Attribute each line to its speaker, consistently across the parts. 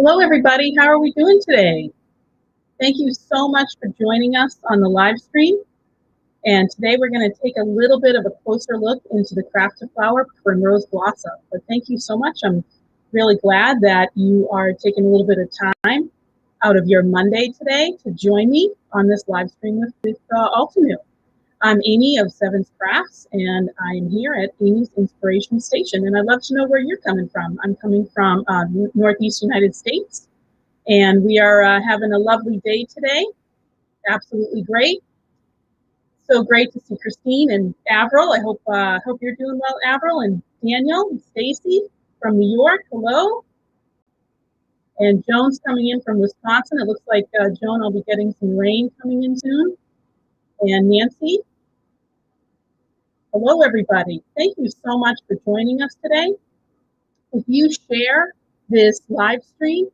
Speaker 1: Hello, everybody. How are we doing today? Thank you so much for joining us on the live stream. And today we're going to take a little bit of a closer look into the Craft to Flower Primrose Blossom. But thank you so much. I'm really glad that you are taking a little bit of time out of your Monday today to join me on this live stream with Altamute. I'm Amy of Sevens Crafts, and I am here at Amy's Inspiration Station. And I'd love to know where you're coming from. I'm coming from Northeast United States, and we are having a lovely day today. Absolutely great. So great to see Christine and Avril. I hope you're doing well, Avril, and Daniel and Stacy from New York. Hello. And Joan's coming in from Wisconsin. It looks like Joan, I'll be getting some rain coming in soon. And Nancy. Hello, everybody. Thank you so much for joining us today. If you share this live stream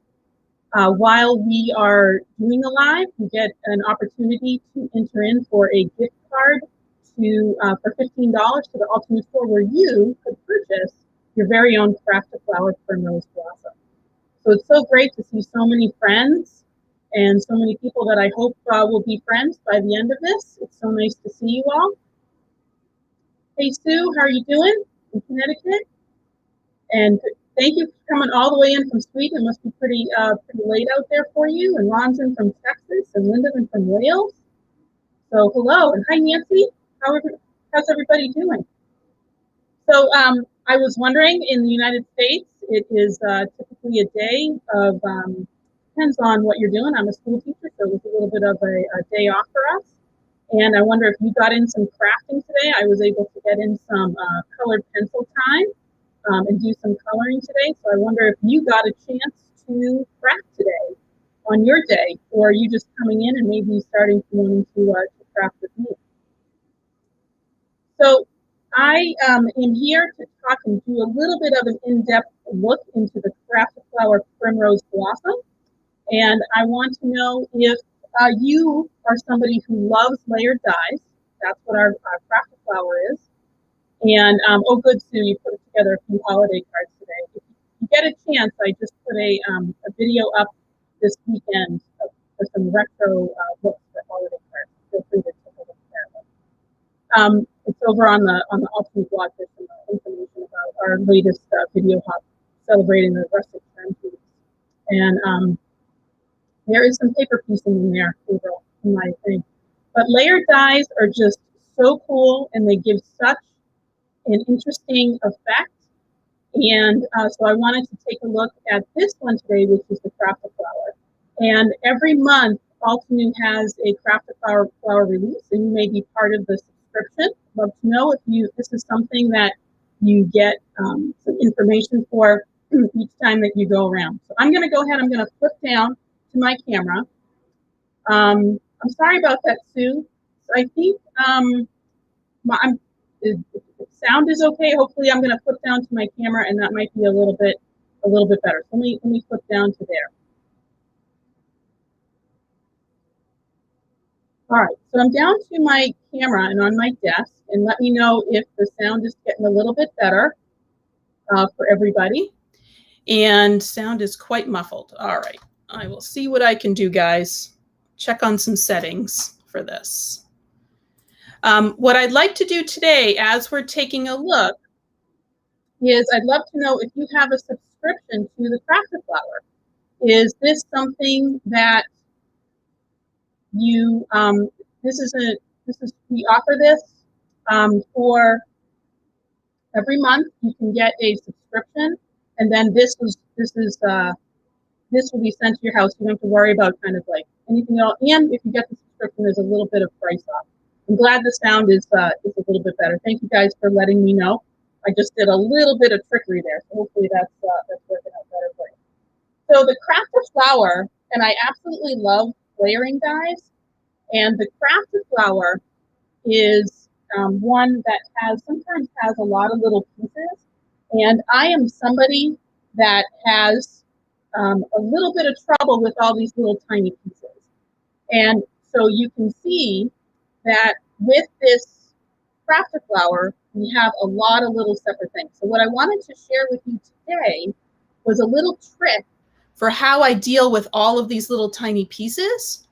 Speaker 1: while we are doing the live, you get an opportunity to enter in for a gift card for $15 to the Altamute store, where you could purchase your very own Craft to Flower Primrose Blossom. So it's so great to see so many friends and so many people that I hope will be friends by the end of this. It's so nice to see you all. Hey, Sue, how are you doing in Connecticut? And thank you for coming all the way in from Sweden. It must be pretty late out there for you. And Ron's in from Texas, and Linda's in from Wales. So hello, and hi, Nancy. How's everybody doing? So I was wondering, in the United States, it is typically a day of, depends on what you're doing. I'm a school teacher, so it was a little bit of a day off for us. And I wonder if you got in some crafting today. I was able to get in some colored pencil time and do some coloring today. So I wonder if you got a chance to craft today on your day, or are you just coming in and maybe starting to wanting to craft with me? So I am here to talk and do a little bit of an in-depth look into the Craft to Flower Primrose Blossom. And I want to know if you are somebody who loves layered dies. That's what our Craft to Flower is. And, oh, good, Sue, you put together a few holiday cards today. If you get a chance, I just put a video up this weekend for some retro books for holiday cards. Feel free to take a look at it. It's over on the Altamute blog. There's some information about our latest video hop celebrating the rustic term piece. And there is some paper piecing in there, April, in my thing. But layered dies are just so cool, and they give such an interesting effect. And so I wanted to take a look at this one today, which is the Craft to Flower. And every month, Altamute has a Craft to Flower release, and you may be part of the subscription. I'd love to know if this is something that you get some information for each time that you go around. So I'm going to go ahead. I'm going to flip down to my camera. I'm sorry about that, Sue. So I think the sound is okay. Hopefully, I'm going to flip down to my camera, and that might be a little bit better. So let me flip down to there. All right, so I'm down to my camera and on my desk, and let me know if the sound is getting a little bit better for everybody. And sound is quite muffled. All right, I will see what I can do, guys. Check on some settings for this. What I'd like to do today, as we're taking a look, is I'd love to know if you have a subscription to the Craft to Flower. Is this something that you we offer this for every month. You can get a subscription, and then this will be sent to your house. You don't have to worry about kind of like anything else. And if you get the subscription, there's a little bit of price off. I'm glad the sound is a little bit better. Thank you guys for letting me know. I just did a little bit of trickery there, so hopefully that's working out better for you. So the Craft to Flower, and I absolutely love layering dies. And the Craft to Flower is one that sometimes has a lot of little pieces. And I am somebody that has a little bit of trouble with all these little tiny pieces. And so you can see that with this Craft to Flower, we have a lot of little separate things. So what I wanted to share with you today was a little trick for how I deal with all of these little tiny pieces,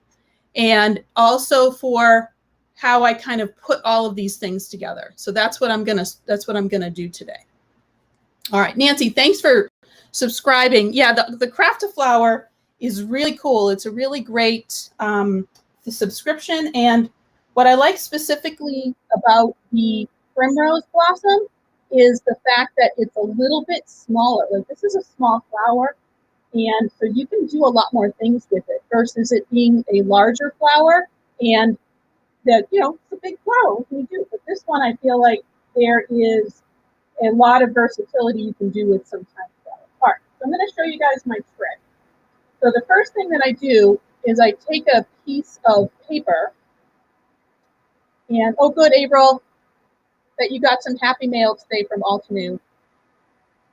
Speaker 1: and also for how I kind of put all of these things together. So that's what I'm gonna do today. All right, Nancy, thanks for subscribing. Yeah, the Craft a Flower is really cool. It's a really great subscription. And what I like specifically about the Primrose blossom is the fact that it's a little bit smaller. Like, this is a small flower, and so you can do a lot more things with it versus it being a larger flower. And that, you know, it's a big flower. What can you do? But this one, I feel like there is a lot of versatility you can do with some tiny flowers. All right, so I'm going to show you guys my trick. So the first thing that I do is I take a piece of paper, and oh good, April, that you got some happy mail today from Altenew.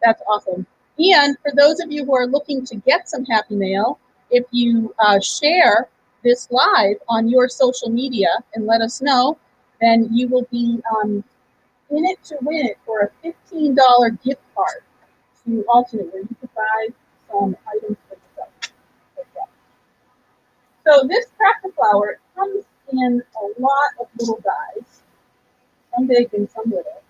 Speaker 1: That's awesome. And for those of you who are looking to get some happy mail, if you share this live on your social media and let us know, then you will be in it to win it for a $15 gift card to Altenew, where you could buy some items for yourself as well. So this Craft a Flower comes in a lot of little dies, some big and some little.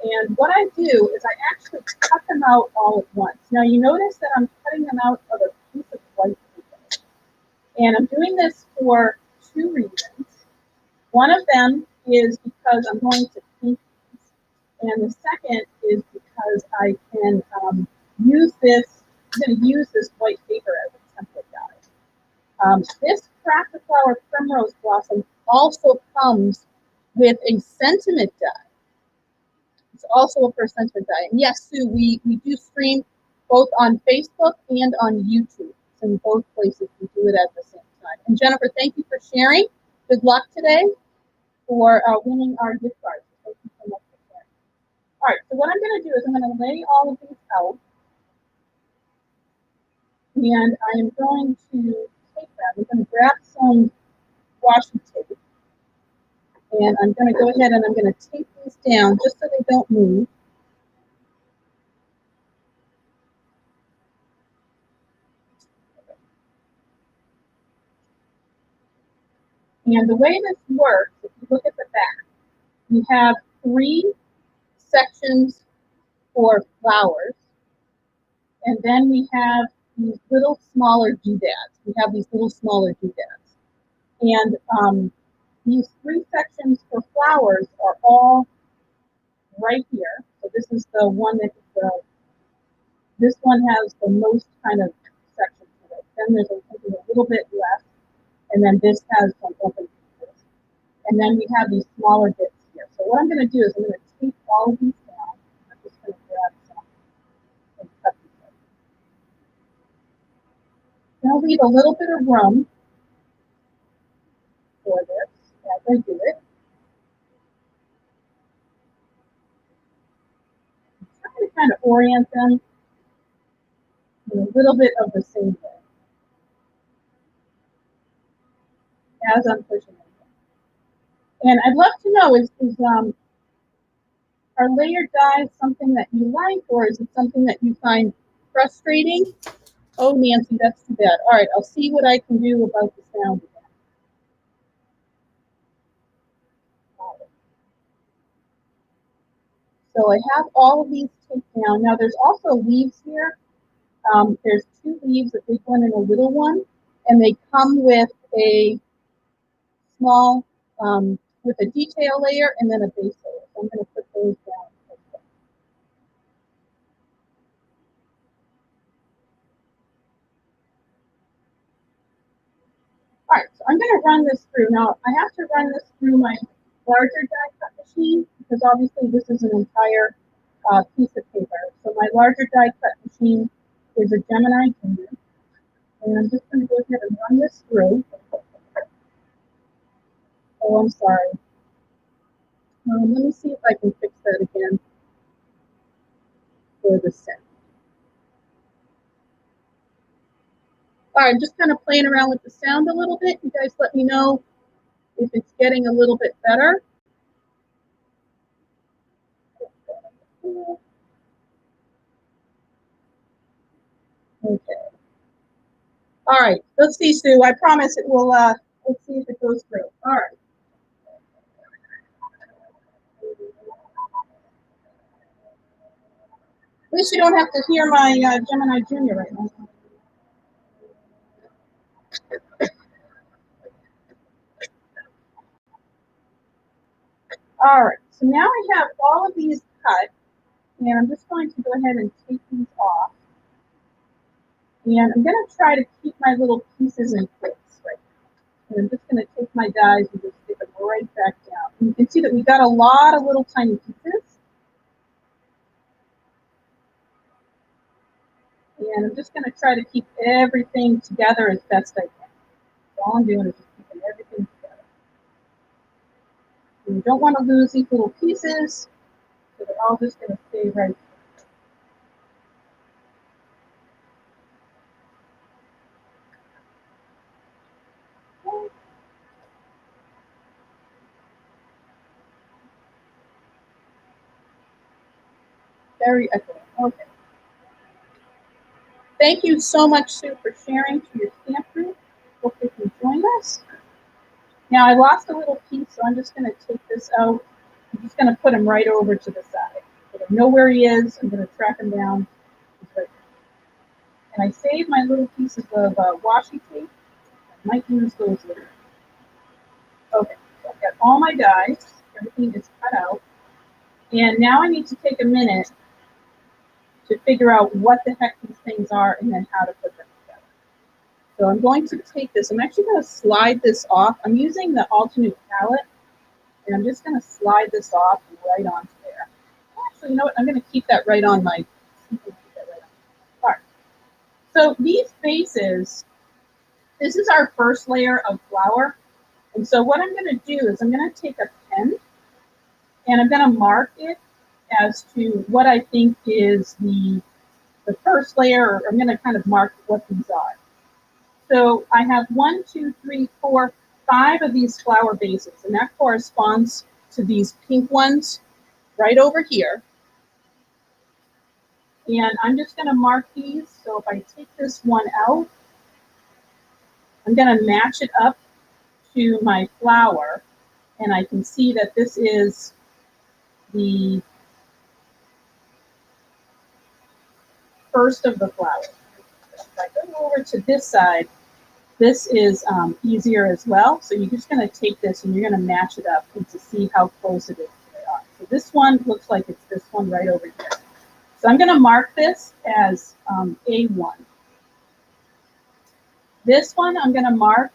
Speaker 1: And what I do is I actually cut them out all at once. Now you notice that I'm cutting them out of a piece of white paper. And I'm doing this for two reasons. One of them is because I'm going to paint these. And the second is because I can use this, I'm going to use this white paper as a template guide. This Craft a Flower Primrose blossom also comes with a sentiment die. It's also a percentage die. And yes, Sue, we do stream both on Facebook and on YouTube. So in both places, we do it at the same time. And Jennifer, thank you for sharing. Good luck today for winning our gift cards. Thank you so much for sharing. All right, so what I'm going to do is I'm going to lay all of these out. And I am going to take them. I'm going to grab some washi tape. And I'm going to go ahead and I'm going to tape these down just so they don't move. And the way this works, if you look at the back, we have 3 sections for flowers. And then we have these little smaller doodads. We have these little smaller doodads. And these 3 sections for flowers are all right here. So this is the one that this one has the most kind of sections to it. Then there's a little bit less, and then this has some open pieces. And then we have these smaller bits here. So what I'm going to do is I'm going to tape all of these down. I'm just going to grab some and cut these out. Then I'll leave a little bit of room for this as I do it. I'm trying to kind of orient them in a little bit of the same way as I'm pushing them. And I'd love to know, is are layered dyes something that you like, or is it something that you find frustrating? Oh, Nancy, that's too bad. All right, I'll see what I can do about the sound again. So I have all of these taped down. Now there's also leaves here. There's 2 leaves, a big one and a little one, and they come with a small, with a detail layer and then a base layer. So I'm going to put those down. All right, so I'm going to run this through. Now, I have to run this through my larger die cut machine because obviously this is an entire piece of paper. So my larger die cut machine is a Gemini Junior. And I'm just going to go ahead and run this through. Oh, I'm sorry. Let me see if I can fix that again for the sound. All right, I'm just kind of playing around with the sound a little bit. You guys let me know if it's getting a little bit better. Okay. All right, let's see, Sue. I promise it will, let's see if it goes through. All right. At least you don't have to hear my Gemini Junior right now. All right, so now I have all of these cut, and I'm just going to go ahead and take these off. And I'm going to try to keep my little pieces in place right now. And I'm just going to take my dies and just stick them right back down. And you can see that we've got a lot of little tiny pieces. And I'm just going to try to keep everything together as best I can. So all I'm doing is just keeping everything together. And you don't want to lose these little pieces, so they're all just going to stay right here. Very excellent. Okay. Thank you so much, Sue, for sharing to your stamp group. Hope you can join us. Now I lost a little piece, so I'm just going to take this out. I'm just going to put him right over to the side. So I know where he is. I'm going to track him down. Right, and I saved my little pieces of washi tape. I might use those later. Okay, so I've got all my dies. Everything is cut out. And now I need to take a minute to figure out what the heck these things are and then how to put them together. So I'm going to take this. I'm actually going to slide this off. I'm using the Untitled palette, and I'm just going to slide this off right onto there. Actually, you know what? I'm going to keep that right on my. All right. So these bases, this is our first layer of flower. And so what I'm going to do is I'm going to take a pen and I'm going to mark it as to what I think is the first layer, or I'm going to kind of mark what these are. So I have 1, 2, 3, 4, 5 of these flower bases, and that corresponds to these pink ones right over here. And I'm just going to mark these. So if I take this one out, I'm going to match it up to my flower, and I can see that this is the first of the flowers. If I go over to this side, this is easier as well. So you're just going to take this and you're going to match it up and to see how close it is to they are. So this one looks like it's this one right over here. So I'm going to mark this as A1. This one I'm going to mark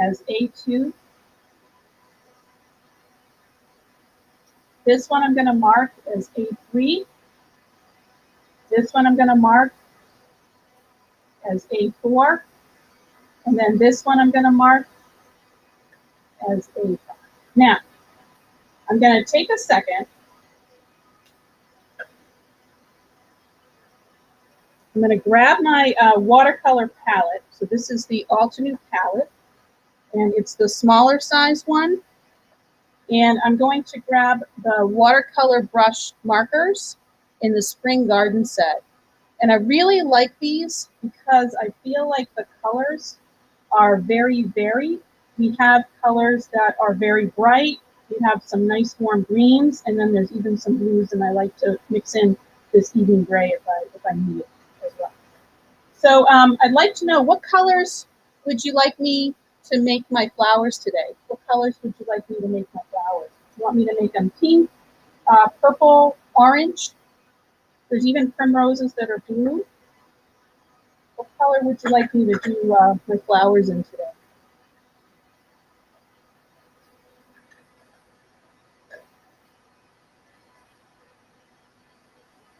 Speaker 1: as A2. This one I'm going to mark as A3. This one I'm going to mark as A4. And then this one I'm going to mark as A5. Now, I'm going to take a second. I'm going to grab my watercolor palette. So this is the Untitled palette, and it's the smaller size one. And I'm going to grab the watercolor brush markers in the Spring Garden set. And I really like these because I feel like the colors are very varied. We have colors that are very bright. We have some nice warm greens, and then there's even some blues, and I like to mix in this evening gray if I need it as well. So I'd like to know, what colors would you like me to make my flowers today? What colors would you like me to make my flowers? You want me to make them pink, purple, orange? There's even primroses that are blue. What color would you like me to do my flowers in today?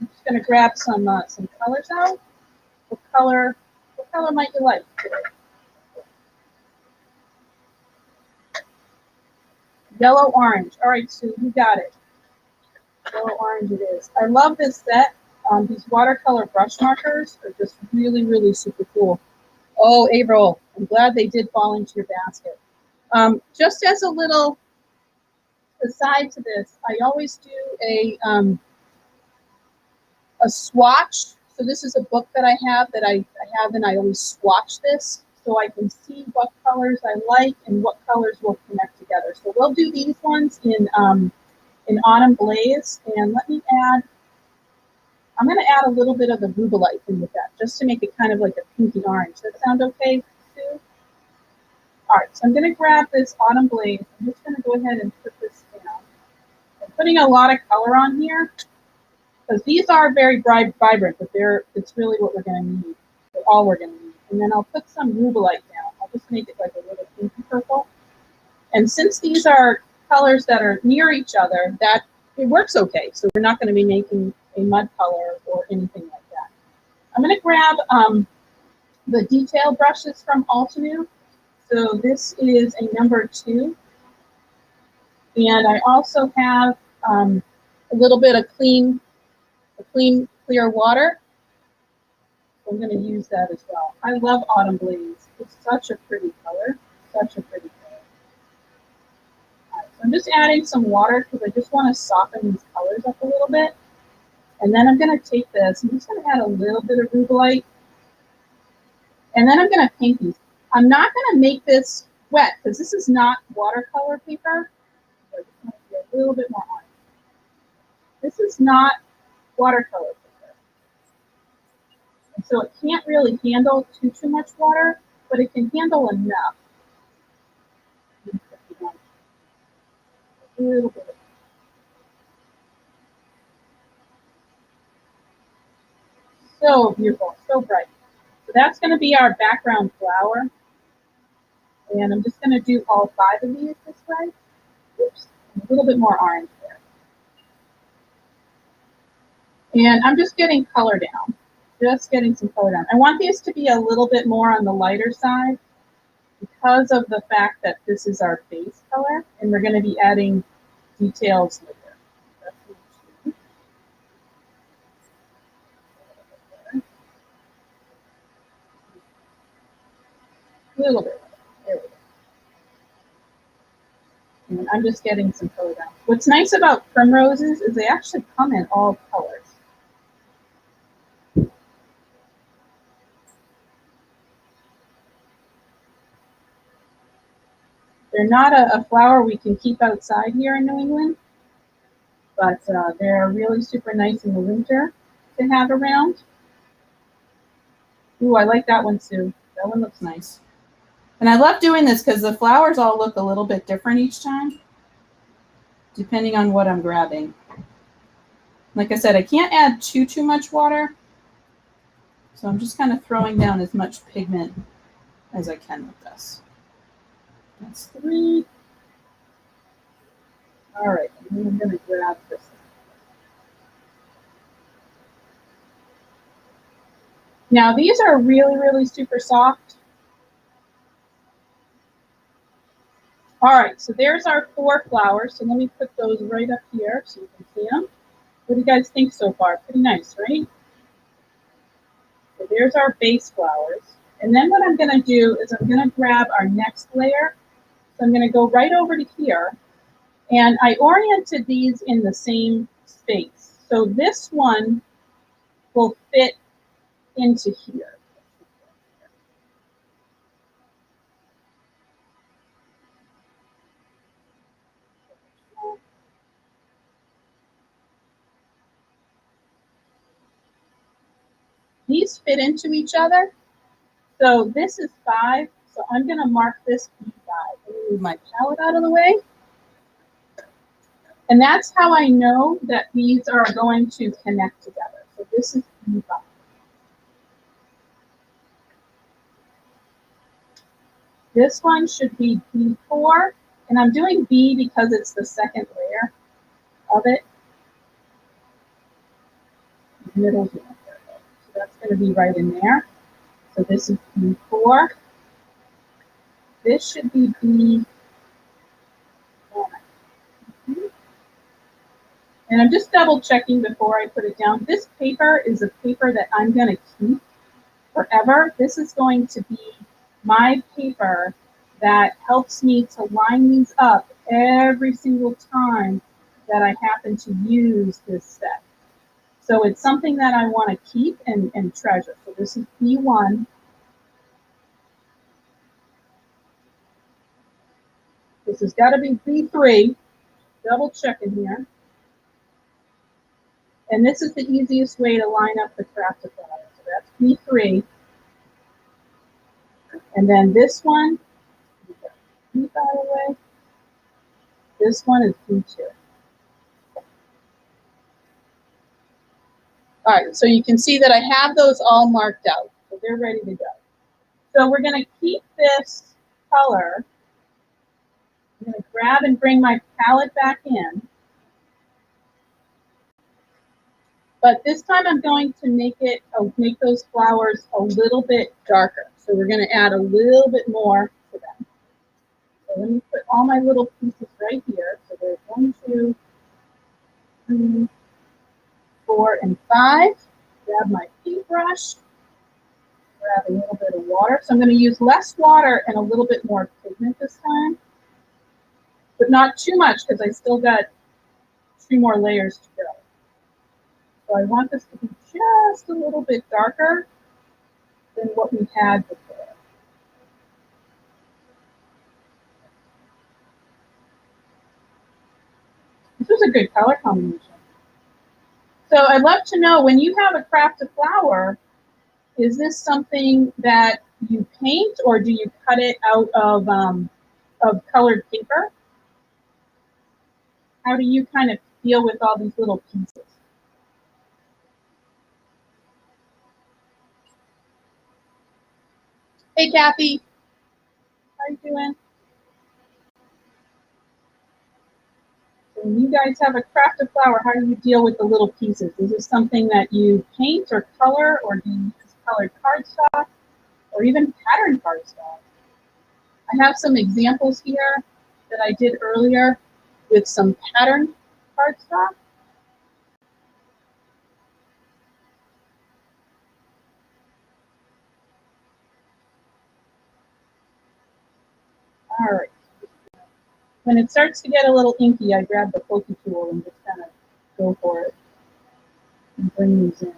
Speaker 1: I'm just going to grab some colors out. What color might you like today? Yellow, orange. All right, Sue, you got it. Yellow, orange it is. I love this set. These watercolor brush markers are just really, really super cool. Oh, April, I'm glad they did fall into your basket. Just as a little aside to this, I always do a swatch. So this is a book that I have and I always swatch this so I can see what colors I like and what colors will connect together. So we'll do these ones in Autumn Blaze, and I'm going to add a little bit of the rubellite in with that, just to make it kind of like a pinky orange. Does that sound okay, Sue? All right, so I'm going to grab this Autumn Blaze. I'm just going to go ahead and put this down. I'm putting a lot of color on here because these are very vibrant, but it's really what we're going to need, all we're going to need. And then I'll put some rubellite down. I'll just make it like a little pinky purple. And since these are colors that are near each other, that it works okay. So we're not going to be making a mud color or anything like that. I'm going to grab the detail brushes from Altenew. So this is a number 2. And I also have a little bit of clear water. So I'm going to use that as well. I love Autumn Blaze. It's such a pretty color, such a pretty color. All right, so I'm just adding some water because I just want to soften these colors up a little bit. And then I'm going to take this, I'm just going to add a little bit of rubellite. And then I'm going to paint these. I'm not going to make this wet because this is not watercolor paper. So I just want to get a little bit more on. This is not watercolor paper. And so it can't really handle too much water, but it can handle enough. A little bit. So beautiful, so bright. So that's going to be our background flower. And I'm just going to do all 5 of these this way. Oops, a little bit more orange there. And I'm just getting color down, just getting some color down. I want these to be a little bit more on the lighter side because of the fact that this is our base color, and we're going to be adding details later. A little bit. There we go. And I'm just getting some color down. What's nice about primroses is they actually come in all colors. They're not a flower we can keep outside here in New England, but they're really super nice in the winter to have around. Ooh, I like that one too. That one looks nice. And I love doing this because the flowers all look a little bit different each time, depending on what I'm grabbing. Like I said, I can't add too much water, so I'm just kind of throwing down as much pigment as I can with this. That's 3. All right, and then I'm going to grab this. Now these are really, really super soft. All right, so there's our 4 flowers. So let me put those right up here so you can see them. What do you guys think so far? Pretty nice, right? So there's our base flowers. And then what I'm going to do is I'm going to grab our next layer. So I'm going to go right over to here. And I oriented these in the same space. So this one will fit into here. These fit into each other. So this is 5. So I'm going to mark this B5. Let me move my palette out of the way. And that's how I know that these are going to connect together. So this is B5. This one should be B4. And I'm doing B because it's the second layer of it. Middle's one. So that's going to be right in there. So this is B4. This should be B1. And I'm just double checking before I put it down. This paper is a paper that I'm going to keep forever. This is going to be my paper that helps me to line these up every single time that I happen to use this set. So it's something that I want to keep and treasure. So this is B1. This has got to be B3. Double checking here. And this is the easiest way to line up the crafted flower. So that's B3. And then this one, keep out of the way. This one is B2. All right, so you can see that I have those all marked out. So they're ready to go. So we're going to keep this color. I'm going to grab and bring my palette back in. But this time I'm going to make those flowers a little bit darker. So we're going to add a little bit more to them. So let me put all my little pieces right here. So there's 1, 2, 3, 4, and 5. Grab my paintbrush. Grab a little bit of water. So I'm going to use less water and a little bit more pigment this time. But not too much because I still got 2 more layers to go. So I want this to be just a little bit darker than what we had before. This was a good color combination. So I'd love to know, when you have a crafted flower, is this something that you paint or do you cut it out of colored paper? How do you kind of deal with all these little pieces? Hey, Kathy. How you doing? So when you guys have a crafted flower, how do you deal with the little pieces? Is this something that you paint or color, or do you use colored cardstock, or even pattern cardstock? I have some examples here that I did earlier with some pattern cardstock. All right. When it starts to get a little inky, I grab the pokey tool and just kind of go for it and bring these in.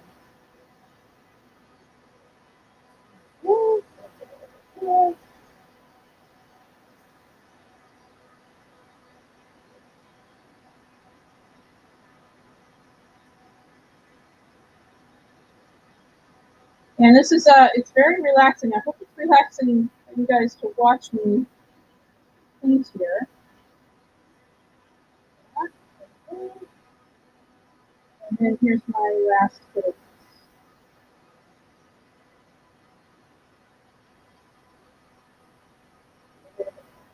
Speaker 1: And this is, it's very relaxing. I hope it's relaxing for you guys to watch me paint here. And then here's my last little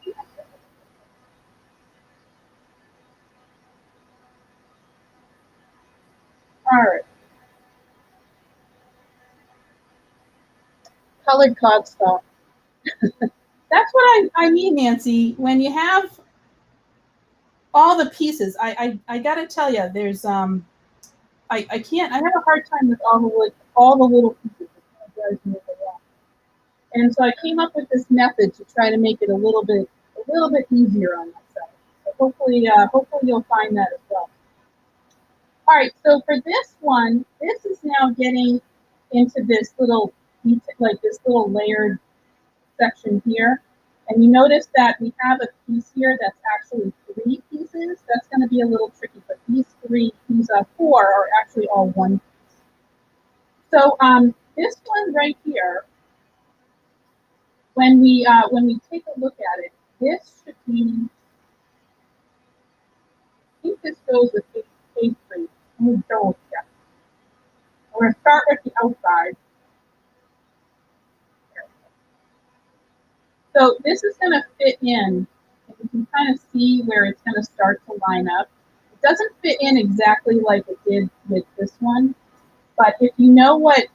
Speaker 1: piece. All right. Colored cardstock. That's what I mean, Nancy. When you have all the pieces, I gotta tell you, there's I can't. I have a hard time with all the little pieces. It drives me a lot. And so I came up with this method to try to make it a little bit easier on myself. So hopefully you'll find that as well. All right. So for this one, this is now getting into this little layered section here. And you notice that we have a piece here that's actually 3 pieces. That's going to be a little tricky, but these 4 are actually all 1 piece. So this one right here, when we take a look at it, this should be, I think this goes with A3. Let me double check. We're going to start with the outside. So this is going to fit in, and you can kind of see where it's going to start to line up. It doesn't fit in exactly like it did with this one, but if you know what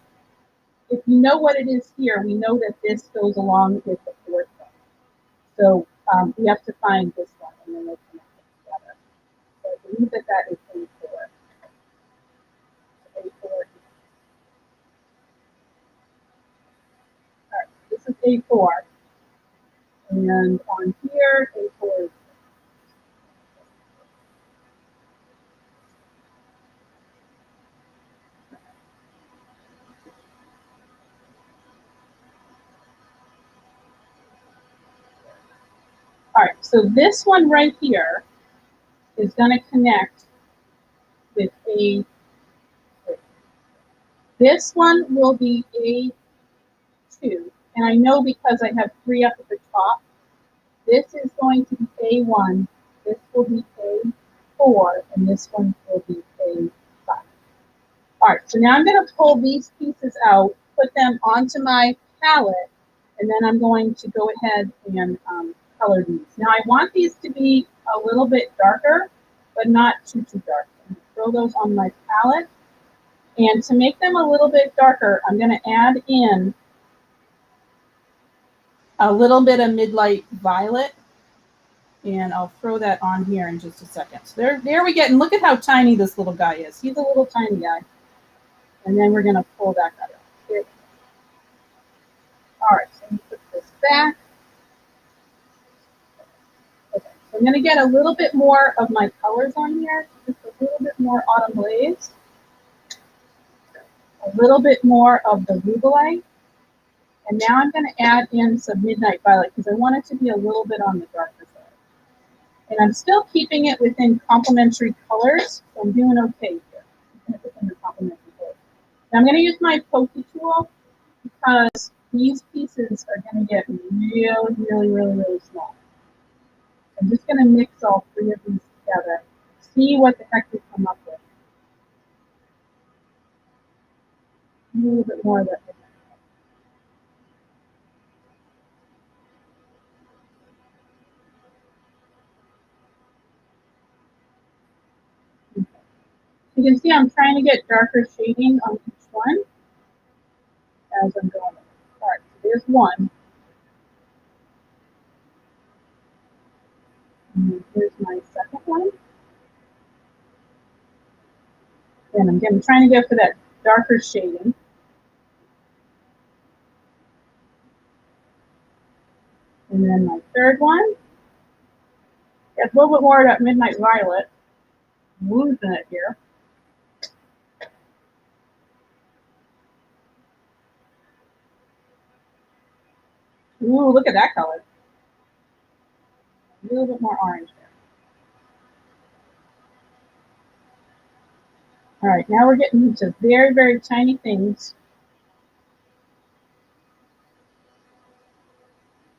Speaker 1: it is here, we know that this goes along with the 4th one. So we have to find this one, and then we'll connect it together. So I believe that is A4. A4. All right, this is A4. And on here, A4 is. So this one right here is going to connect with A3. This one will be A2. And I know because I have 3 up at the top, this is going to be A1, this will be A4, and this one will be A5. All right, so now I'm going to pull these pieces out, put them onto my palette, and then I'm going to go ahead and color these. Now I want these to be a little bit darker, but not too dark. I'm going to throw those on my palette. And to make them a little bit darker, I'm going to add in a little bit of Midlight Violet. And I'll throw that on here in just a second. So there we get, and look at how tiny this little guy is. He's a little tiny guy. And then we're going to pull that guy up. All right, so let me put this back. Okay, so I'm going to get a little bit more of my colors on here. Just a little bit more Autumn Blaze. A little bit more of the Rubelite. And now I'm going to add in some Midnight Violet because I want it to be a little bit on the darker side. And I'm still keeping it within complementary colors, so I'm doing okay here. Within the complementary colors. Now I'm going to use my pokey tool because these pieces are going to get really small. I'm just going to mix all 3 of these together, see what the heck we come up with. A little bit more of that. You can see I'm trying to get darker shading on each one as I'm going. All right, so there's one. And here's my second one. And I'm trying to go for that darker shading. And then my third one. Get a little bit more of that Midnight Violet. I'm losing it here. Ooh, look at that color. A little bit more orange there. All right, now we're getting into very tiny things.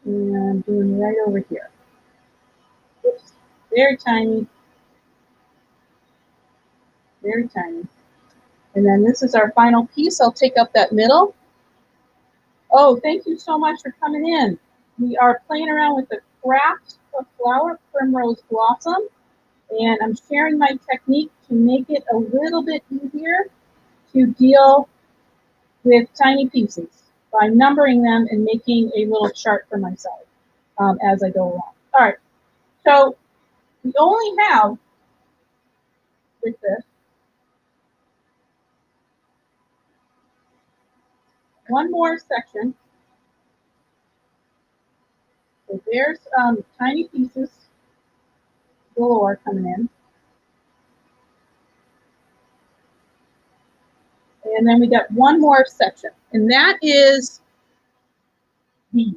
Speaker 1: And I'm doing right over here. Oops, very tiny. Very tiny. And then this is our final piece. I'll take up that middle. Oh, thank you so much for coming in. We are playing around with the craft of flower, Primrose Blossom. And I'm sharing my technique to make it a little bit easier to deal with tiny pieces by numbering them and making a little chart for myself as I go along. All right, so we only have with this one more section. So there's tiny pieces galore coming in. And then we got one more section, and that is these.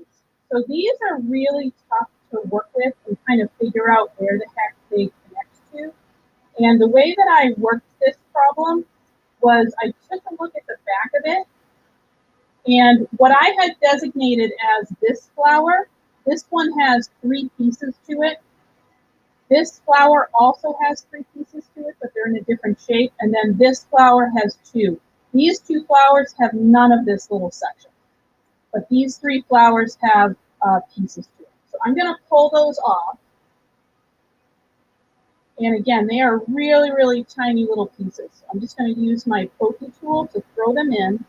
Speaker 1: So these are really tough to work with and kind of figure out where the heck they connect to. And the way that I worked this problem was I took a look at the back of it, and what I had designated as this flower, this one has 3 pieces to it. This flower also has 3 pieces to it, but they're in a different shape. And then this flower has 2. These 2 flowers have none of this little section, but these 3 flowers have pieces to it. So I'm going to pull those off. And again, they are really tiny little pieces. I'm just going to use my pokey tool to throw them in,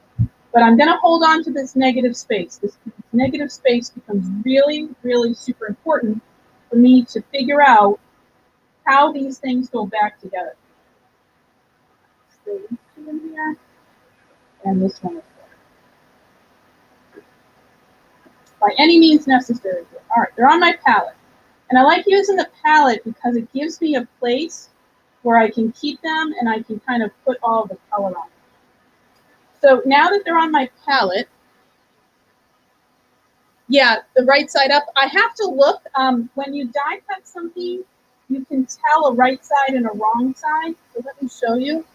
Speaker 1: but I'm going to hold on to this negative space. This negative space becomes really super important for me to figure out how these things go back together. So these 2 in here, and this one is there. By any means necessary. All right, they're on my palette. And I like using the palette because it gives me a place where I can keep them and I can kind of put all the color on. So now that they're on my palette, Yeah, the right side up. I have to look. When you die cut something, you can tell a right side and a wrong side. So let me show you.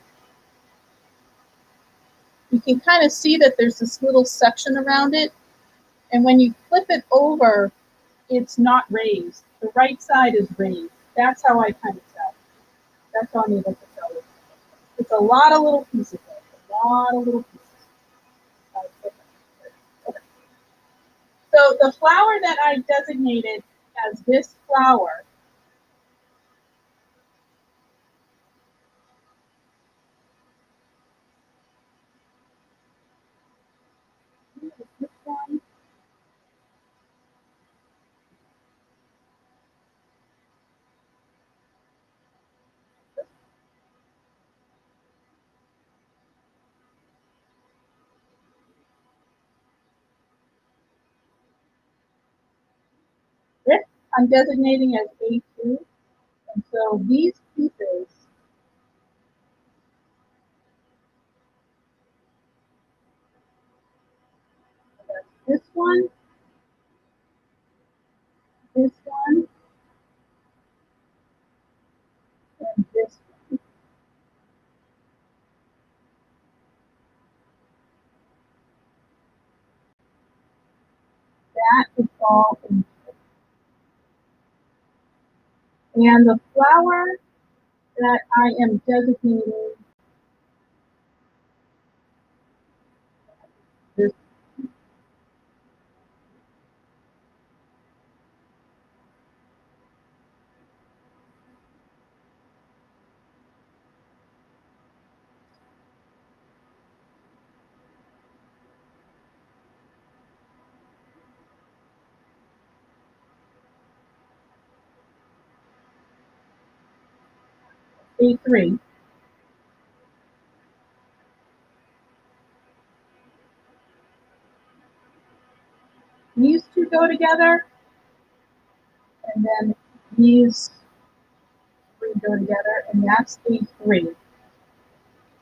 Speaker 1: You can kind of see that there's this little section around it. And when you flip it over, it's not raised. The right side is raised. That's how I kind of tell. That's how I'm able to tell it. It's a lot of little pieces. A lot of little pieces. Okay. So the flower that I designated as this flower, this one, this I'm designating as A2. And so these pieces, this one, this one, and this one, that is all in. And the flower that I am designating this A3. These two go together, and then these three go together, and that's A3.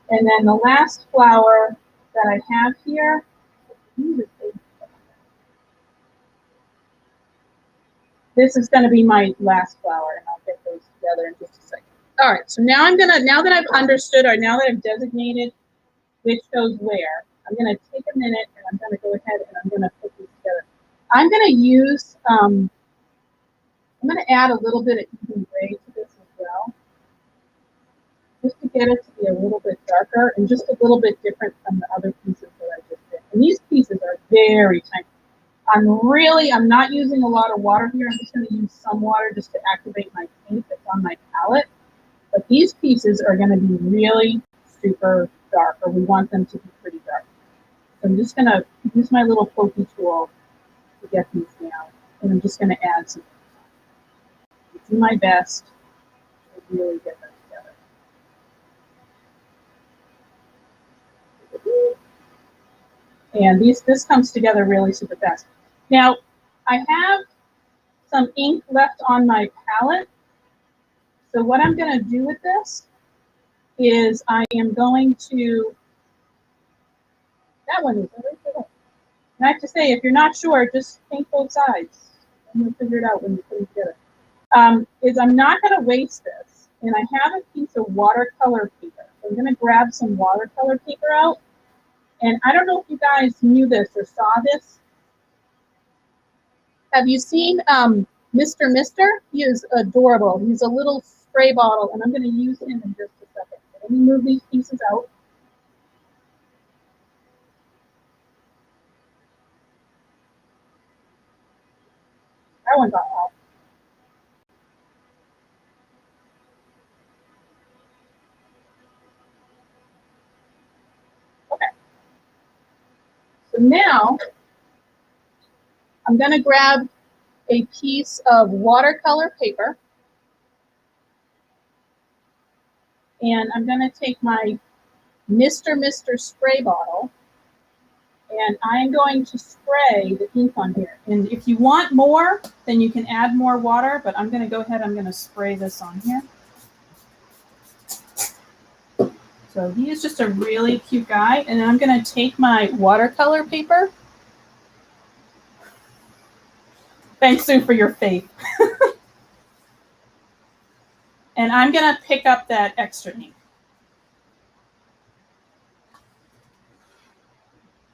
Speaker 1: And then the last flower that I have here, this is going to be my last flower, and I'll get those together in just a second. All right, so now now that I've understood, or now that I've designated which goes where, I'm going to take a minute and I'm going to go ahead and I'm going to put these together. I'm going to use, I'm going to add a little bit of even gray to this as well, just to get it to be a little bit darker and just a little bit different from the other pieces that I just did. And these pieces are very tiny. I'm not using a lot of water here. I'm just going to use some water just to activate my paint that's on my palette. But these pieces are going to be really super dark, or we want them to be pretty dark. So I'm just going to use my little pokey tool to get these down. And I'm just going to add some. Do my best to really get them together. And this comes together really super fast. Now, I have some ink left on my palette. So what I'm going to do with this is I am going to, that one is really good. And I have to say, if you're not sure, just paint both sides. And you'll figure it out when you put it together. Is I'm not going to waste this. And I have a piece of watercolor paper. So I'm going to grab some watercolor paper out. And I don't know if you guys knew this or saw this. Have you seen Mr. Mister? He is adorable. He's a little spray bottle, and I'm going to use him in just a second. Let me move these pieces out. That one got off. Okay. So now I'm going to grab a piece of watercolor paper, and I'm going to take my Mr. Mister spray bottle, and I'm going to spray the ink on here. And if you want more, then you can add more water, but I'm going to go ahead, I'm going to spray this on here. So he is just a really cute guy. And then I'm going to take my watercolor paper, Thanks, Sue, for your faith. And I'm going to pick up that extra ink.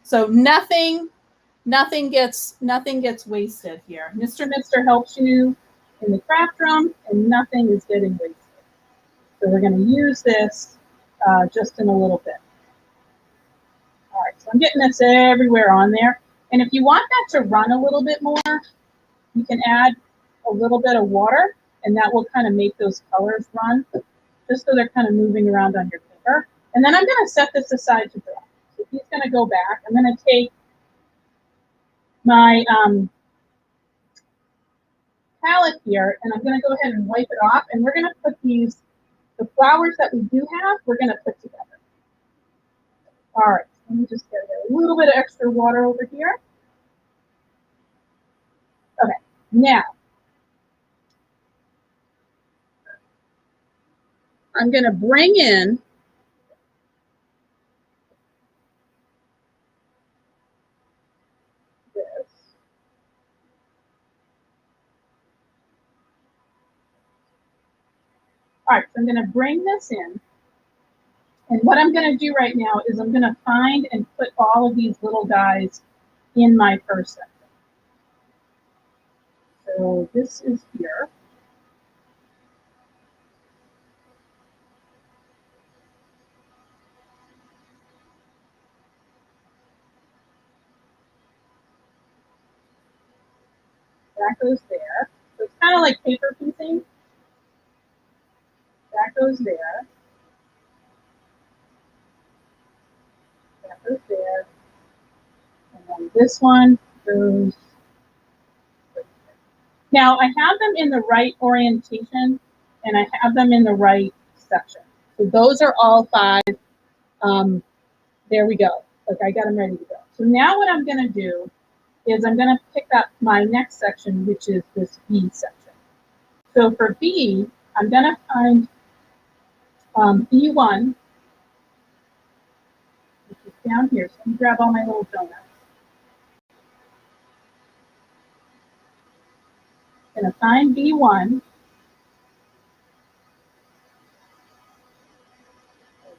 Speaker 1: So nothing gets wasted here. Mr. Mister helps you in the craft room, and nothing is getting wasted. So we're going to use this just in a little bit. All right, so I'm getting this everywhere on there. And if you want that to run a little bit more, you can add a little bit of water, and that will kind of make those colors run, just so they're kind of moving around on your paper. And then I'm going to set this aside to dry. So he's going to go back. I'm going to take my palette here, and I'm going to go ahead and wipe it off, and we're going to put the flowers that we do have, we're going to put together. All right, let me just get a little bit of extra water over here. Okay, now I'm going to bring in this. All right, so I'm going to bring this in. And what I'm going to do right now is I'm going to find and put all of these little guys in my first section. So this is here. That goes there. So it's kind of like paper piecing. That goes there. That goes there. And then this one goes there. Now I have them in the right orientation, and I have them in the right section. So those are all 5. There we go. Like I got them ready to go. So now what I'm going to do is I'm going to pick up my next section, which is this B section. So for B, I'm going to find B1, which is down here. So let me grab all my little donuts. I'm going to find B1.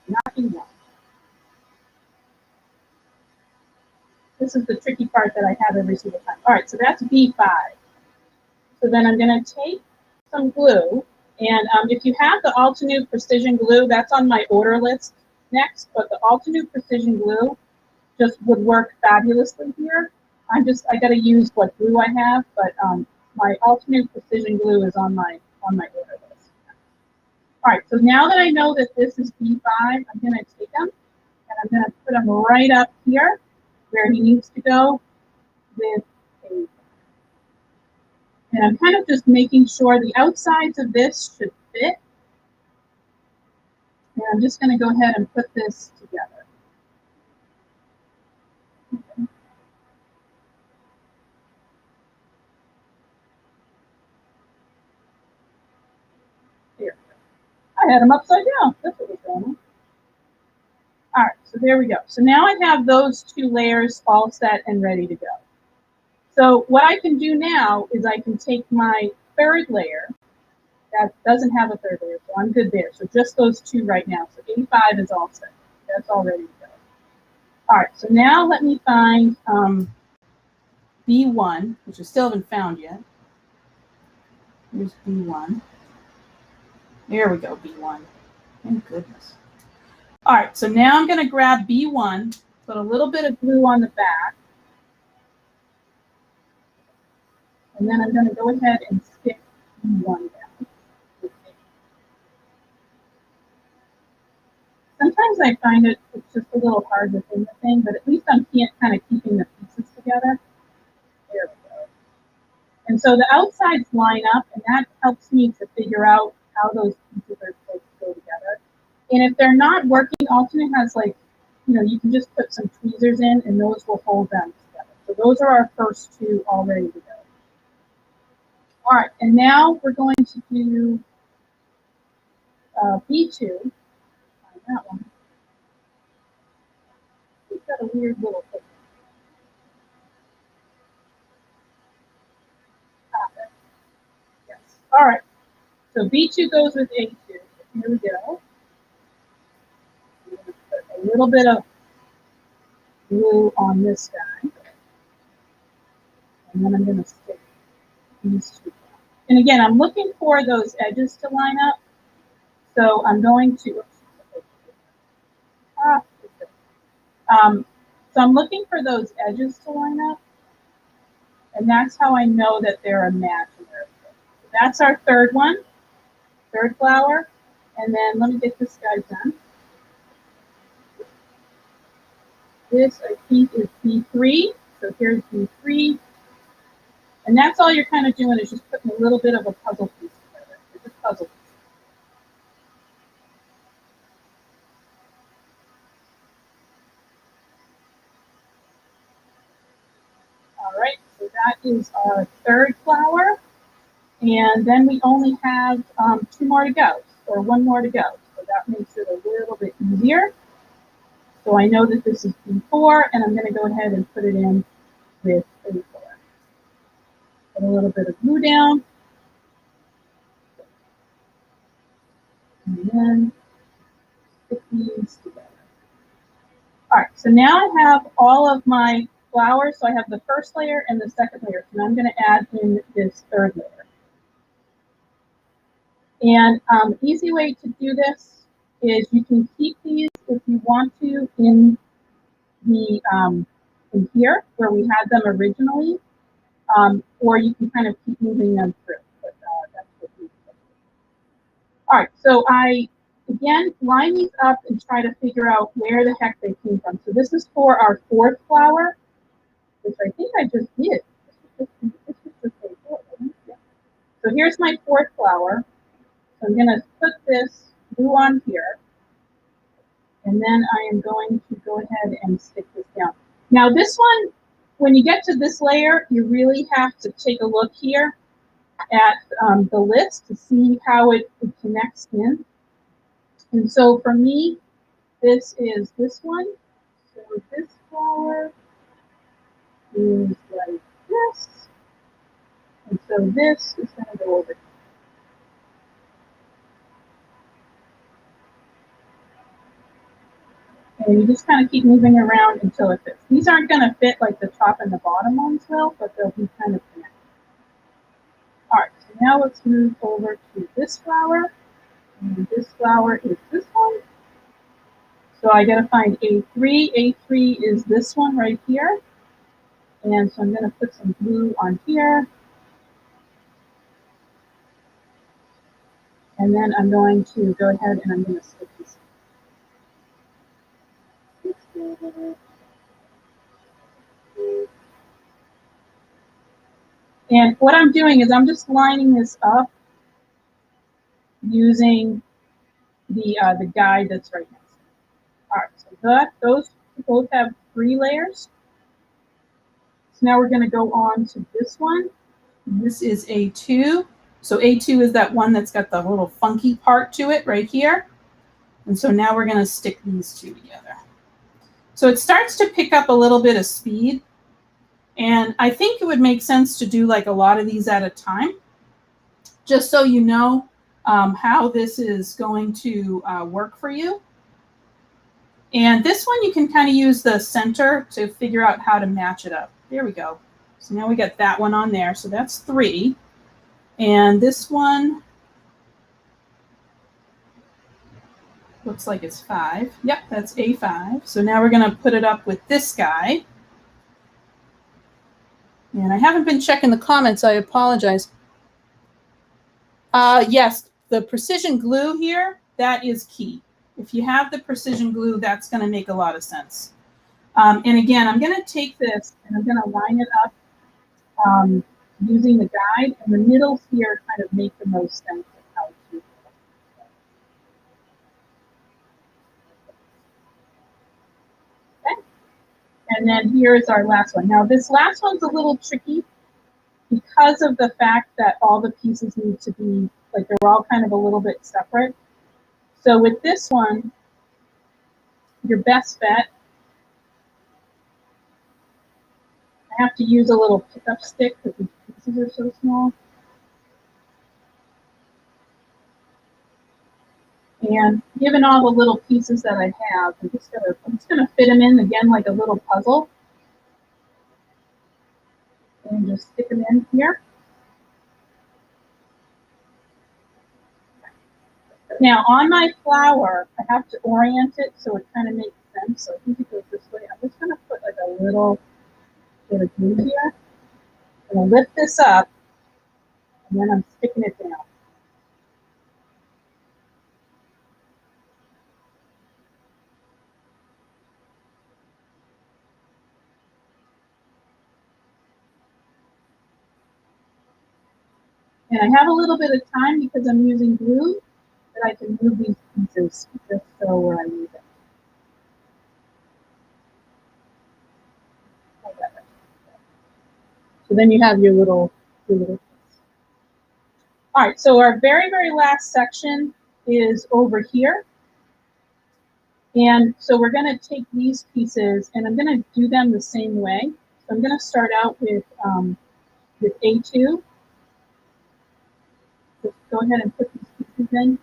Speaker 1: Not B1. This is the tricky part that I have every single time. All right, so that's B5. So then I'm going to take some glue, and if you have the Altenew Precision Glue, that's on my order list next, but the Altenew Precision Glue just would work fabulously here. I got to use what glue I have, but my Altenew Precision Glue is on my order list. All right, so now that I know that this is B5, I'm going to take them, and I'm going to put them right up here where he needs to go with a. And I'm kind of just making sure the outsides of this should fit. And I'm just going to go ahead and put this together. Okay. Here. I had them upside down. That's what was going on. All right, so there we go. So now I have those 2 layers all set and ready to go. So what I can do now is I can take my 3rd layer. That doesn't have a 3rd layer, so I'm good there. So just those 2 right now. So A5 is all set. That's all ready to go. All right, so now let me find B1, which I still haven't found yet. Here's B1. There we go, B1. Thank goodness. All right, so now I'm going to grab B1, put a little bit of glue on the back, and then I'm going to go ahead and stick B1 down. Sometimes I find it's just a little hard within the thing, but at least I'm kind of keeping the pieces together. There we go. And so the outsides line up, and that helps me to figure out how those pieces are supposed to go together. And if they're not working, Alternate has you can just put some tweezers in, and those will hold them together. So those are our first 2 all ready to go. All right, and now we're going to do B2. Find that one. It's got a weird little thing. All right, so B2 goes with A2. Here we go. I'm going to put a little bit of glue on this guy, and then I'm going to stick these two. And again, I'm looking for those edges to line up, so I'm going to, so I'm looking for those edges to line up, and that's how I know that they're imaginary. So that's our third one, third flower, and then let me get this guy done. This, I think, is B3, so here's B3, and that's all you're kind of doing is just putting a little bit of a puzzle piece together. It's a puzzle piece. All right, so that is our third flower. And then we only have 2 more to go, or 1 more to go. So that makes it a little bit easier. So I know that this is B4, and I'm going to go ahead and put it in with A4. Put a little bit of glue down. And then stick these together. All right, so now I have all of my flowers. So I have the first layer and the second layer. So now I'm going to add in this third layer. And easy way to do this is you can keep these if you want to in the in here where we had them originally, or you can kind of keep moving them through. But that's what we do. All right, so I again line these up and try to figure out where the heck they came from. So this is for our fourth flower, which I think I just did. This was just a fourth, yeah. So here's my fourth flower. So I'm going to put this glue on here, and then I am going to go ahead and stick this down. Now this one, when you get to this layer, you really have to take a look here at the list to see how it connects in. And so for me, this is this one. So this flower is like this. And so this is going to go over here. And you just kind of keep moving around until it fits. These aren't going to fit like the top and the bottom ones will, but they'll be kind of connected. All right, so now let's move over to this flower. And this flower is this one. So I got to find A3. A3 is this one right here. And so I'm going to put some glue on here. And then I'm going to go ahead and I'm going to stick this. And what I'm doing is I'm just lining this up using the guide that's right next to it. All right, so those both have 3 layers. So now we're going to go on to this one. This is A2. So A2 is that one that's got the little funky part to it right here. And so now we're going to stick these 2 together. So it starts to pick up a little bit of speed. And I think it would make sense to do like a lot of these at a time, just so you know how this is going to work for you. And this one, you can kind of use the center to figure out how to match it up. There we go. So now we got that one on there. So that's 3. And this one looks like it's 5. Yep, that's A5. So now we're going to put it up with this guy. And I haven't been checking the comments. I apologize. Yes, the precision glue here, that is key. If you have the precision glue, that's going to make a lot of sense. And again, I'm going to take this and I'm going to line it up using the guide, and the middles here kind of make the most sense of how to do it. Okay. And then here's our last one. Now this last one's a little tricky because of the fact that all the pieces need to be, like they're all kind of a little bit separate. So with this one, your best bet, I have to use a little pickup stick because these pieces are so small. And given all the little pieces that I have, I'm just gonna fit them in again like a little puzzle. And just stick them in here. Now on my flower, I have to orient it so it kind of makes sense. So I think it goes this way. I'm just gonna put like a little bit of glue here. I'm gonna lift this up, and then I'm sticking it down. And I have a little bit of time because I'm using glue that I can move these pieces just so where I need them. So then you have your little piece. All right, so our very, very last section is over here. And so we're going to take these pieces, and I'm going to do them the same way. So I'm going to start out with A2. Just go ahead and put these pieces in.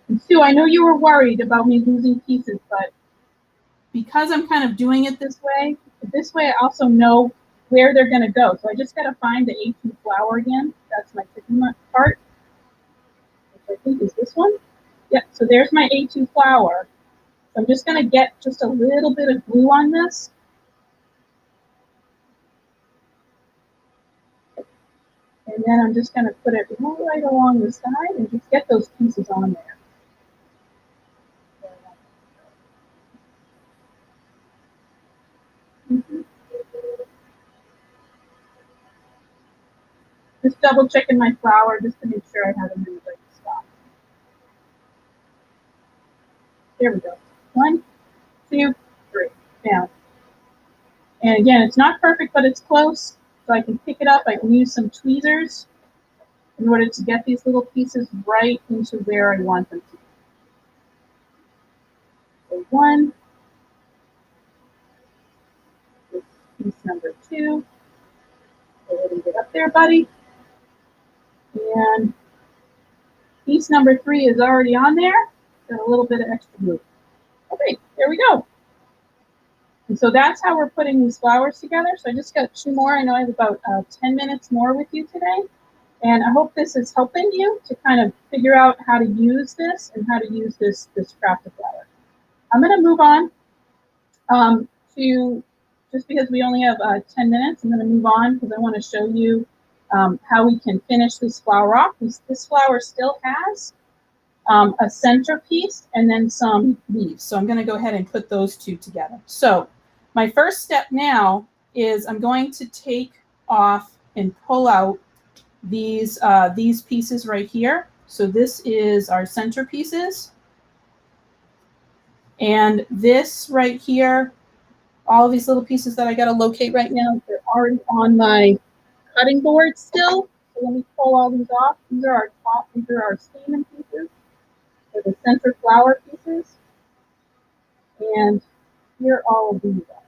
Speaker 1: And Sue, I know you were worried about me losing pieces, but because I'm kind of doing it this way I also know where they're going to go. So I just got to find the A2 flower again. That's my tricky part, which I think is this one. Yep, so there's my A2 flower. So I'm just going to get just a little bit of glue on this. And then I'm just going to put it right along the side and just get those pieces on there. Just double checking my flower just to make sure I have them in the right spot. There we go. 1, 2, 3. Down. And again, it's not perfect, but it's close. So I can pick it up. I can use some tweezers in order to get these little pieces right into where I want them to be. So 1. Piece number 2. Go ahead and get up there, buddy. And piece number 3 is already on there. Got a little bit of extra glue. Okay, there we go. And so that's how we're putting these flowers together. So I just got 2 more. I know I have about 10 minutes more with you today. And I hope this is helping you to kind of figure out how to use this and how to use this crafted flower. I'm going to move on to, just because we only have 10 minutes, I'm going to move on because I want to show you how we can finish this flower off. This flower still has a centerpiece and then some leaves. So I'm going to go ahead and put those 2 together. So my first step now is I'm going to take off and pull out these pieces right here. So this is our centerpieces. And this right here, all of these little pieces that I got to locate right now, they're already on my cutting board still. So let me pull all these off. These are our top, these are our stamen pieces. They're the center flower pieces. And here all of these are.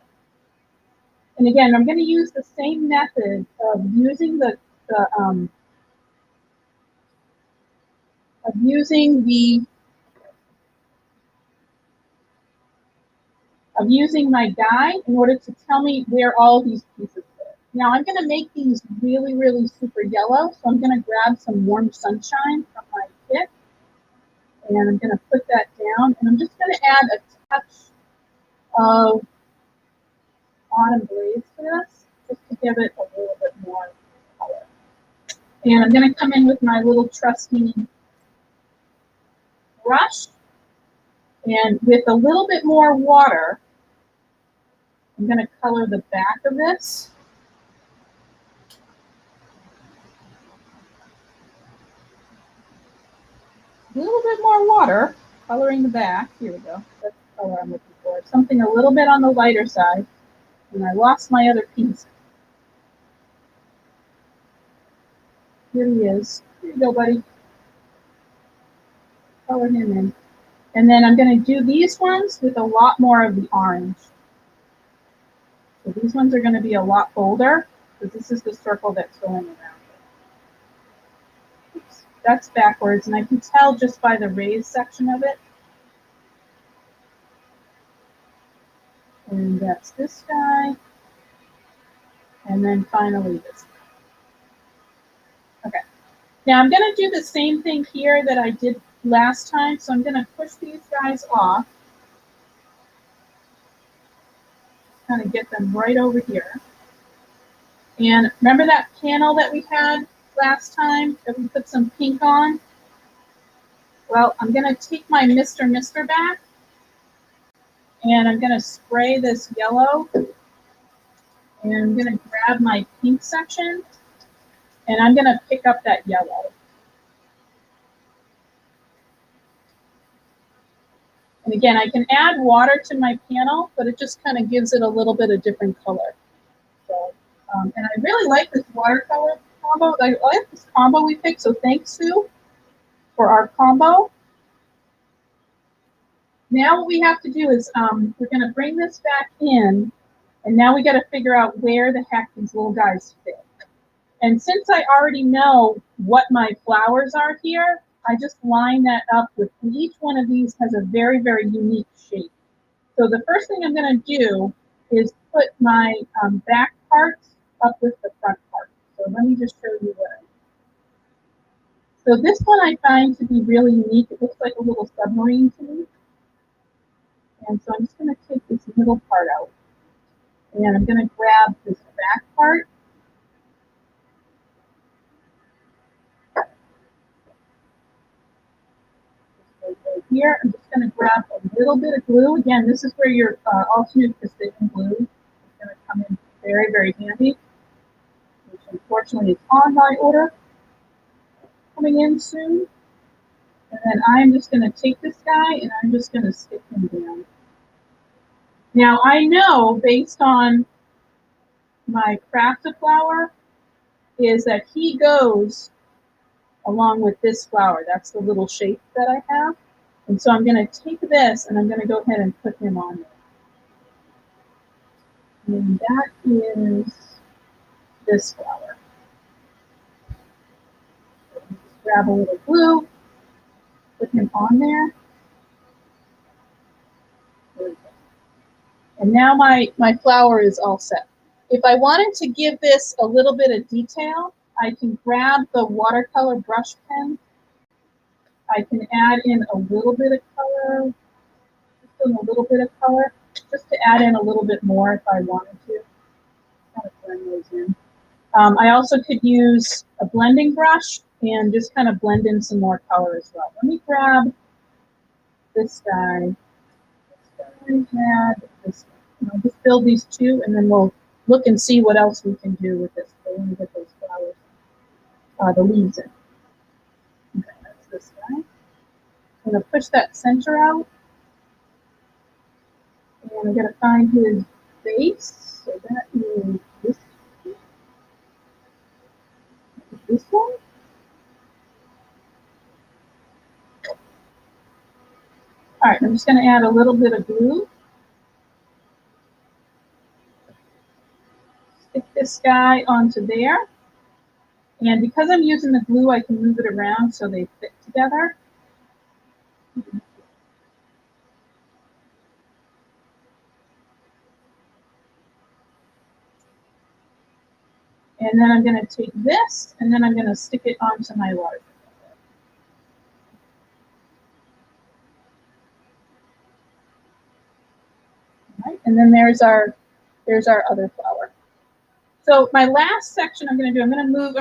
Speaker 1: And again, I'm going to use the same method of using using my guide in order to tell me where all these pieces fit. Now I'm going to make these really, really super yellow. So I'm going to grab some warm sunshine from my kit. And I'm going to put that down. And I'm just going to add a touch of autumn blaze to this, just to give it a little bit more color. And I'm going to come in with my little trusty brush. And with a little bit more water, I'm going to color the back of this. A little bit more water, coloring the back. Here we go. That's the color I'm looking for. Something a little bit on the lighter side. And I lost my other piece. Here he is. Here you go, buddy. Color him in. And then I'm going to do these ones with a lot more of the orange. So these ones are going to be a lot bolder because this is the circle that's going around. Oops. That's backwards, and I can tell just by the raised section of it. And that's this guy. And then finally this guy. Okay. Now I'm going to do the same thing here that I did last time. So I'm going to push these guys off. Kind of get them right over here. And remember that panel that we had last time that we put some pink on? Well, I'm going to take my Mr. back, and I'm going to spray this yellow, and I'm going to grab my pink section, and I'm going to pick up that yellow. And again, I can add water to my panel, but it just kind of gives it a little bit of different color. So, and I really like this watercolor combo. I like this combo we picked, so thanks, Sue, for our combo. Now what we have to do is we're going to bring this back in, and now we got to figure out where the heck these little guys fit. And since I already know what my flowers are here, I just line that up with each one of these has a very, very unique shape. So the first thing I'm going to do is put my back parts up with the front part. So let me just show you what I mean. So this one I find to be really unique. It looks like a little submarine to me. And so I'm just going to take this middle part out. And I'm going to grab this back part. Right here, I'm just going to grab a little bit of glue. Again, this is where your alternate precision glue is going to come in very, very handy, which unfortunately is on my order coming in soon. And then I'm just going to take this guy and I'm just going to stick him down. Now I know based on my crafted flower is that he goes along with this flower. That's the little shape that I have. And so I'm going to take this and I'm going to go ahead and put him on there. And that is this flower. So just grab a little glue, put him on there. There we go. And now my flower is all set. If I wanted to give this a little bit of detail, I can grab the watercolor brush pen. I can add in a little bit of color, just to add in a little bit more if I wanted to. Kind of blend those in. I also could use a blending brush and just kind of blend in some more color as well. Let me grab this guy. Add this one. I'll just build these two, and then we'll look and see what else we can do with this. So let me get those flowers, the leaves in. Okay, that's this guy. I'm going to push that center out. And I'm going to find his base. So that is this one. All right, I'm just going to add a little bit of glue. Stick this guy onto there. And because I'm using the glue, I can move it around so they fit together. And then I'm going to take this, and then I'm going to stick it onto my larger. All right, and then there's our other flower. So my last section I'm going to do, I'm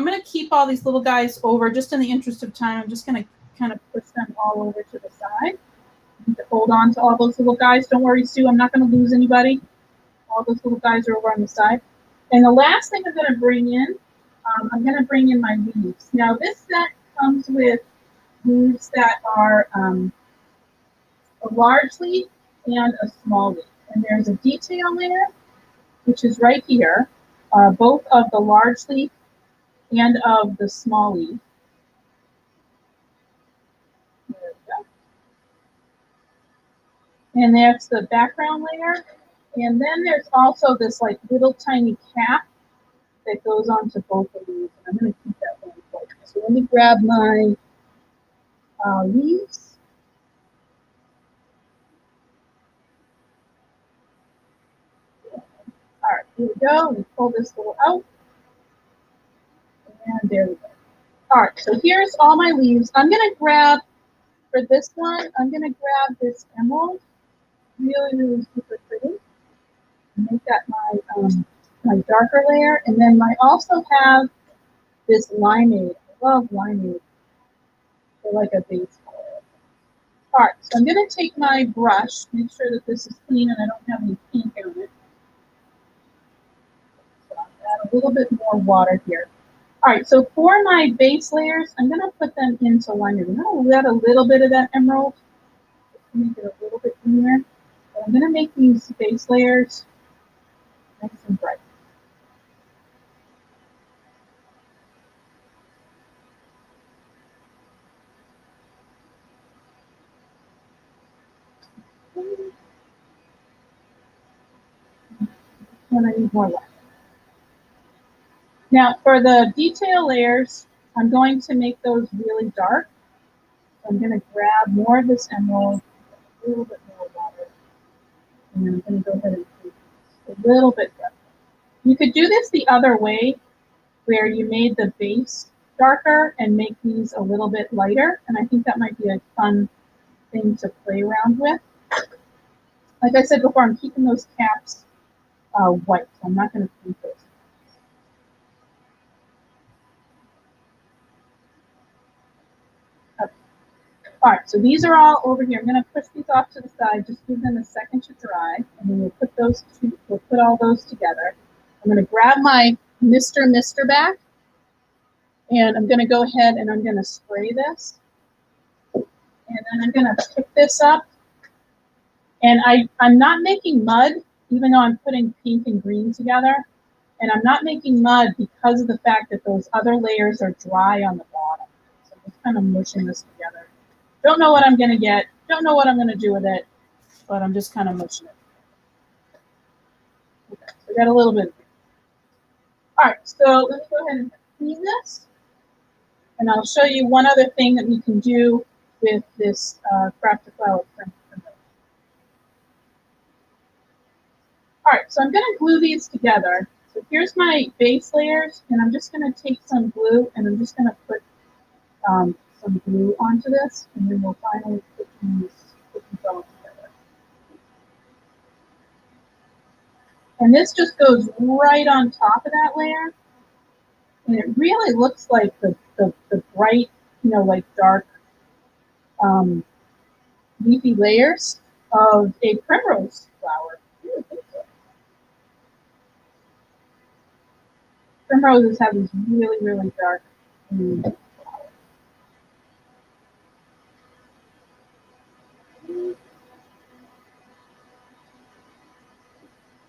Speaker 1: going to keep all these little guys over just in the interest of time. I'm just going to kind of push them all over to the side. To hold on to all those little guys. Don't worry, Sue, I'm not going to lose anybody. All those little guys are over on the side. And the last thing I'm going to bring in, I'm going to bring in my leaves. Now this set comes with leaves that are a large leaf and a small leaf. And there's a detail layer, which is right here, both of the large leaf and of the small leaf. There we go. And there's the background layer. And then there's also this like little tiny cap that goes onto both of these. And I'm going to keep that one close. So let me grab my leaves. All right, here we go. We pull this little out. And there we go. All right, so here's all my leaves. I'm going to grab, for this one, I'm going to grab this emerald. Really, really super pretty. Make that my darker layer. And then I also have this limeade. I love limeade for like a base color. All right, so I'm going to take my brush, make sure that this is clean and I don't have any pink on it. So I'll add a little bit more water here. All right, so for my base layers, I'm going to put them into limeade. I'm going to add a little bit of that emerald just to make it a little bit cleaner. But I'm going to make these base layers nice and bright. And I need more light. Now for the detail layers, I'm going to make those really dark. So I'm going to grab more of this emerald, a little bit more water, and I'm going to go ahead and make this a little bit darker. You could do this the other way, where you made the base darker and make these a little bit lighter, and I think that might be a fun thing to play around with. Like I said before, I'm keeping those caps white, so I'm not going to paint those. Okay. All right, so these are all over here. I'm going to push these off to the side, just give them a second to dry, and then we'll put all those together. I'm going to grab my Mr. back, and I'm going to go ahead and I'm going to spray this. And then I'm going to pick this up. And I'm not making mud, even though I'm putting pink and green together. And I'm not making mud because of the fact that those other layers are dry on the bottom. So I'm just kind of mushing this together. Don't know what I'm going to get. Don't know what I'm going to do with it. But I'm just kind of mushing it. Okay, so I got a little bit. All right, so let me go ahead and clean this. And I'll show you one other thing that we can do with this Craft to Flower print. All right, so I'm going to glue these together. So here's my base layers, and I'm just going to take some glue, and I'm just going to put some glue onto this, and then we'll finally put these all together. And this just goes right on top of that layer, and it really looks like the bright, like dark leafy layers of a primrose flower. Primroses have these really, really dark flowers.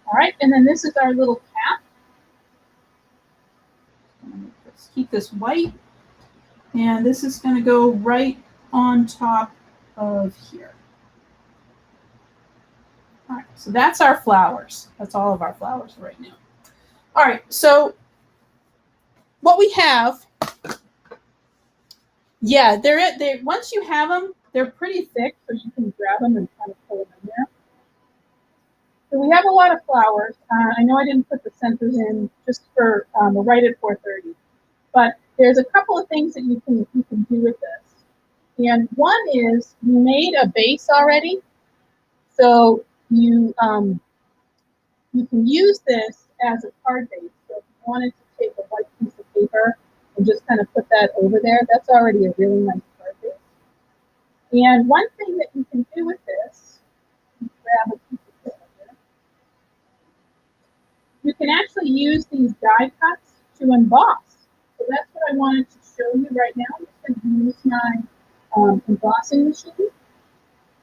Speaker 1: All right, and then this is our little cap. Let's keep this white. And this is going to go right on top of here. All right, so that's our flowers. That's all of our flowers right now. All right, so what we have, yeah, they're once you have them, they're pretty thick, so you can grab them and kind of pull them in there. So we have a lot of flowers. I know I didn't put the centers in just for we're right at 4:30, but there's a couple of things that you can do with this. And one is you made a base already, so you can use this as a card base. So if you wanted to take a white piece of paper and just kind of put that over there, that's already a really nice card base. And one thing that you can do with this, grab a piece of paper here, you can actually use these die cuts to emboss. So that's what I wanted to show you right now. I'm just going to use my embossing machine,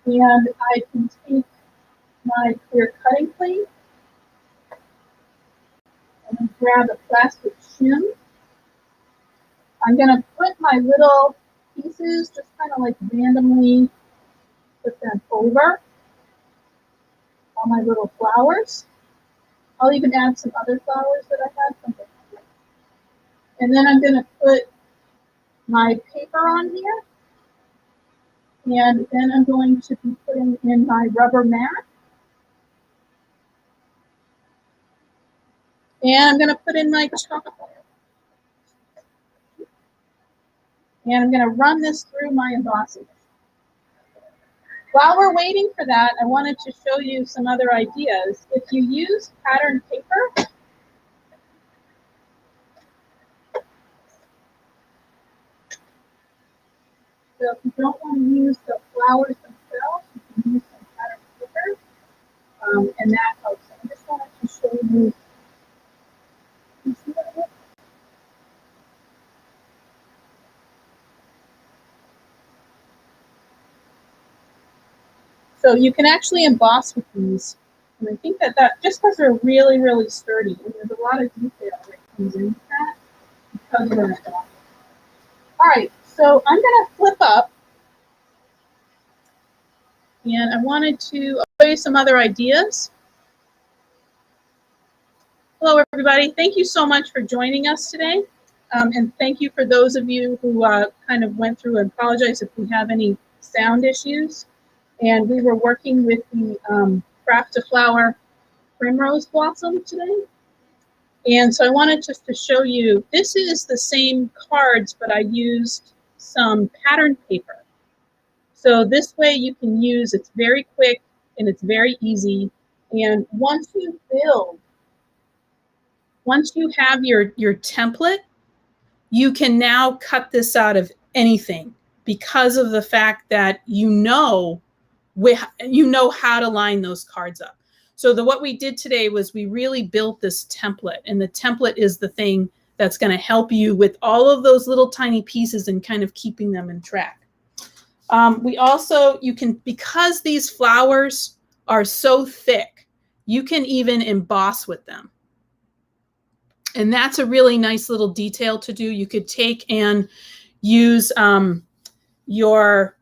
Speaker 1: and I can take my clear cutting plate and grab a plastic shim. I'm going to put my little pieces, just kind of like randomly put them over all my little flowers. I'll even add some other flowers that I have. Something like that. And then I'm going to put my paper on here. And then I'm going to be putting in my rubber mat. And I'm going to put in my chocolate. And I'm going to run this through my embossing. While we're waiting for that, I wanted to show you some other ideas. If you use pattern paper, so if you don't want to use the flowers themselves, you can use some pattern paper, and that helps. I just wanted to show you. You see what it is? So you can actually emboss with these. And I think that just because they're really, really sturdy, and there's a lot of detail that comes into that because they're embossed. All right, so I'm going to flip up. And I wanted to show you some other ideas. Hello, everybody. Thank you so much for joining us today. And thank you for those of you who kind of went through and apologize if we have any sound issues. And we were working with the Craft to Flower Primrose Blossom today. And so I wanted just to show you, this is the same cards, but I used some pattern paper. So this way you can use, it's very quick and it's very easy. And once you have your template, you can now cut this out of anything because of the fact that you know how to line those cards up. So what we did today was we really built this template, and the template is the thing that's going to help you with all of those little tiny pieces and kind of keeping them in track. Because these flowers are so thick, you can even emboss with them. And that's a really nice little detail to do. You could take and use your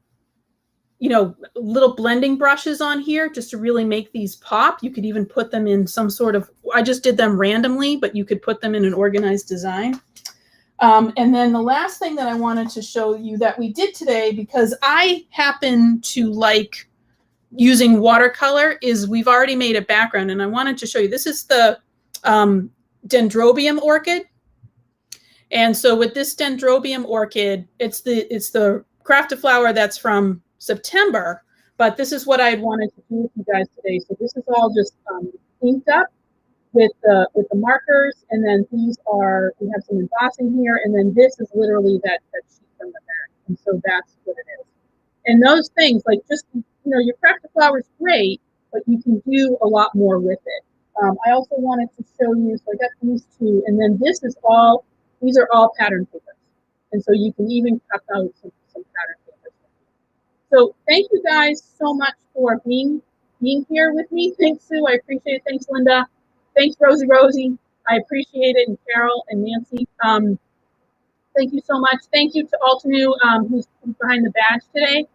Speaker 1: little blending brushes on here just to really make these pop. You could even put them in some sort of, I just did them randomly, but you could put them in an organized design. And then the last thing that I wanted to show you that we did today, because I happen to like using watercolor, is we've already made a background, and I wanted to show you. This is the Dendrobium Orchid. And so with this Dendrobium Orchid, it's the Craft to Flower that's from September, but this is what I wanted to do with you guys today. So this is all just inked up with the markers, and then we have some embossing here, and then this is literally that sheet from the back, and so that's what it is. And those things, like just, your Craft to Flower is great, but you can do a lot more with it. I also wanted to show you, so I got these two, and then these are all pattern papers, and so you can even cut out some pattern papers. So thank you guys so much for being here with me. Thanks, Sue. I appreciate it. Thanks, Linda. Thanks, Rosie. I appreciate it. And Carol and Nancy. Thank you so much. Thank you to Altanu, who's behind the badge today.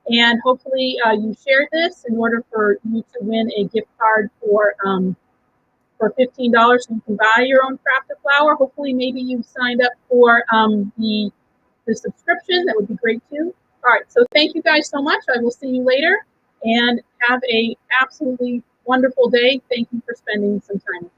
Speaker 1: And hopefully you shared this in order for you to win a gift card for $15 so you can buy your own Craft to Flower. Hopefully maybe you've signed up for the subscription. That would be great too. All right, so thank you guys so much. I will see you later, and have a absolutely wonderful day. Thank you for spending some time with me.